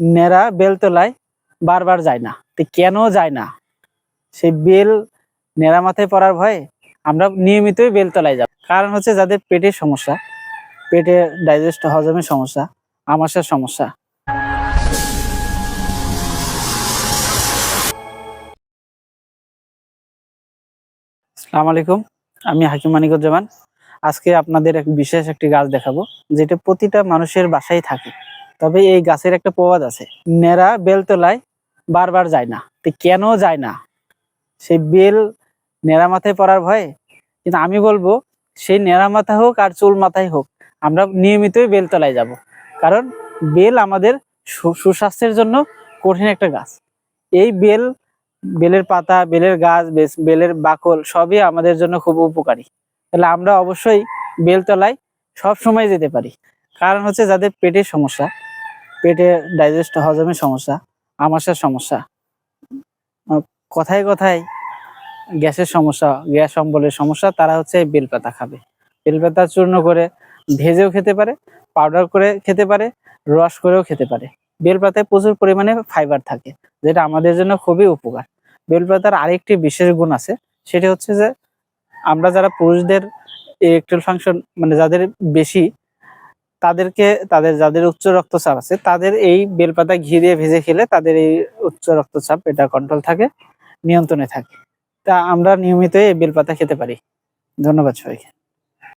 নেড়া বেলতলায় বারবার যায় না। তো কেন যায় না? সেই বেল নেড়া মাথায় পড়ার ভয়ে আমরা নিয়মিতই বেলতলায় যাব। কারণ হচ্ছে যাদের পেটের সমস্যা, পেটে ডাইজেস্ট হজমের সমস্যা, আমাশার সমস্যা। আসসালামু আলাইকুম, আমি হাকিম মানিকুজ্জামান। আজকে আপনাদের বিশেষ একটি গাছ দেখাবো, যেটা প্রতিটা মানুষের বাসায় থাকে। তবে এই গাছের একটা প্রবাদ আছে, নেড়া বেলতলায় বারবার যায় না। তো কেন যায় না? সেই বেল নেড়া মাথায় পড়ার ভয়ে। কিন্তু আমি বলবো, সেই নেড়া মাথা হোক আর চুল মাথায় হোক, আমরা নিয়মিতই বেলতলায় যাব। কারণ বেল আমাদের সুস্বাস্থ্যের জন্য কঠিন একটা গাছ। এই বেলের পাতা, বেলের গাছ, বেলের বাকল সবই আমাদের জন্য খুব উপকারী। তাহলে আমরা অবশ্যই বেলতলায় সব সময় যেতে পারি। কারণ হচ্ছে যাদের পেটের সমস্যা, পেটে ডাইজেস্ট হজমের সমস্যা, আমাশার সমস্যা, কথায় কথায় গ্যাসের সমস্যা, গ্যাস অম্বলের সমস্যা, তারা হচ্ছে বেলপাতা খাবে। বেলপাতা চূর্ণ করে ভেজেও খেতে পারে, পাউডার করে খেতে পারে, রস করেও খেতে পারে। বেলপাতায় প্রচুর পরিমাণে ফাইবার থাকে, যেটা আমাদের জন্য খুবই উপকার। বেলপাতার আরেকটি বিশেষ গুণ আছে, সেটা হচ্ছে যে আমরা যারা পুরুষদের ইরেকটাইল ফাংশন মানে যাদের বেশি, যাদের উচ্চ রক্তচাপ আছে, তাদের এই বেলপাতা ঘি দিয়ে ভেজে খেলে তাদের এই উচ্চ রক্তচাপ এটা কন্ট্রোল থাকে, নিয়ন্ত্রণে থাকে। তা আমরা নিয়মিত এই বেলপাতা খেতে পারি। ধন্যবাদ সবাইকে।